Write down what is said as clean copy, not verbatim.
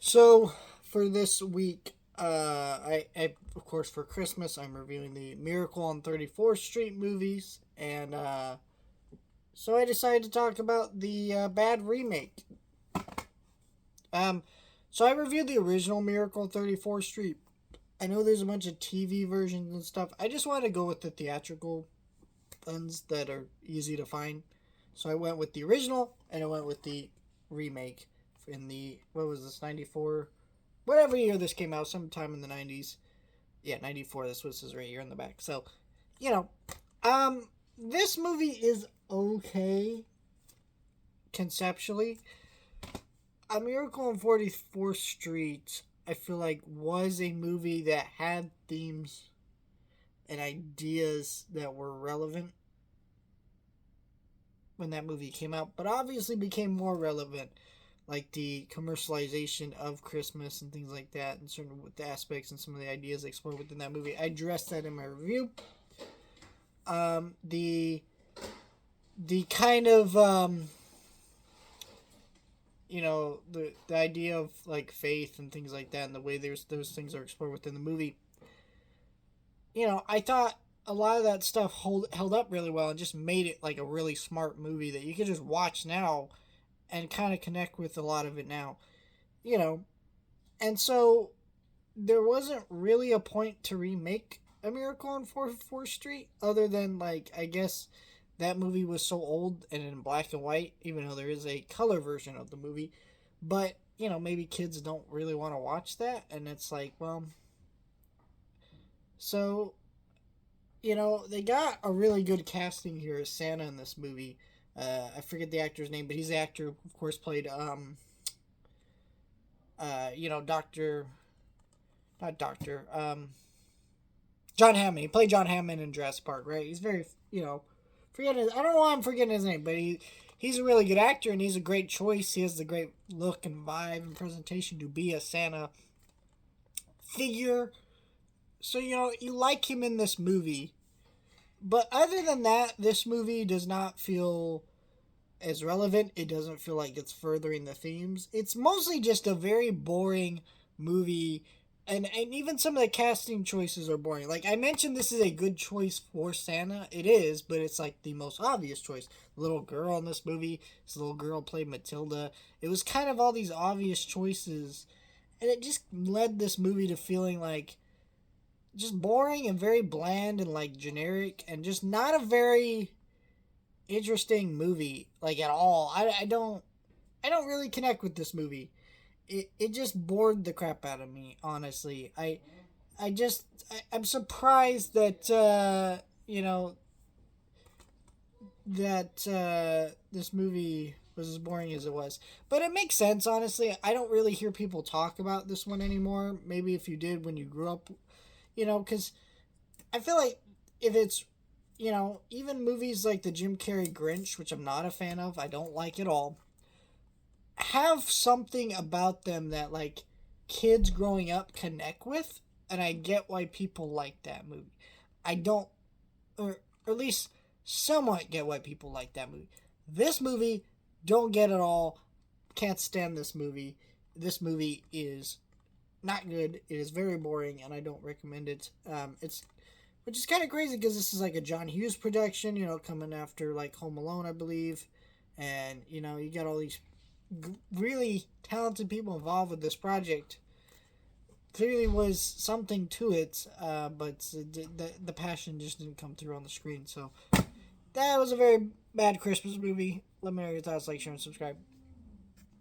So for this week, of course for Christmas I'm reviewing the Miracle on 34th Street movies, and so I decided to talk about the bad remake. Um, so I reviewed the original Miracle on 34th Street. I know there's a bunch of TV versions and stuff. I just wanted to go with the theatrical ones that are easy to find. So I went with the original and I went with the remake in the, what was this, 94, whatever year this came out, sometime in the 90s. Yeah, 94. This was his right here in the back. So, you know, this movie is okay conceptually. A Miracle on 44th Street, I feel like, was a movie that had themes and ideas that were relevant when that movie came out, but obviously became more relevant, like the commercialization of Christmas and things like that, and certain with the aspects and some of the ideas explored within that movie. I addressed that in my review. The kind of the idea of like faith and things like that, and the way those things are explored within the movie. I thought a lot of that stuff held up really well and just made it like a really smart movie that you could just watch now and kind of connect with a lot of it now. You know, and so there wasn't really a point to remake A Miracle on 44th Street other than, like, I guess that movie was so old and in black and white, even though there is a color version of the movie. But, maybe kids don't really want to watch that, and it's like, well, so, they got a really good casting here as Santa in this movie. I forget the actor's name, but he's the actor who, of course, played, Doctor, not Doctor, John Hammond. He played John Hammond in Jurassic Park, right? He's very, forget his, I don't know why I'm forgetting his name, but he's a really good actor, and he's a great choice. He has the great look and vibe and presentation to be a Santa figure. So, you like him in this movie. But other than that, this movie does not feel as relevant. It doesn't feel like it's furthering the themes. It's mostly just a very boring movie. And even some of the casting choices are boring. Like I mentioned, this is a good choice for Santa. It is, but it's like the most obvious choice. The little girl in this movie, this little girl played Matilda. It was kind of all these obvious choices. And it just led this movie to feeling like just boring and very bland and like generic and just not a very interesting movie, like, at all. I don't really connect with this movie. It just bored the crap out of me, honestly. I'm surprised that this movie was as boring as it was. But it makes sense, honestly. I don't really hear people talk about this one anymore. Maybe if you did when you grew up, because I feel like if it's, even movies like the Jim Carrey Grinch, which I'm not a fan of, I don't like at all, have something about them that, like, kids growing up connect with, and I get why people like that movie. I don't, or at least somewhat get why people like that movie. This movie, don't get at all. Can't stand this movie. This movie is not good. It is very boring, and I don't recommend it. Which is kind of crazy because this is like a John Hughes production, coming after like Home Alone, I believe, and you got all these really talented people involved with this project. Clearly was something to it, but the passion just didn't come through on the screen. So that was a very bad Christmas movie. Let me know your thoughts, like, share, and subscribe.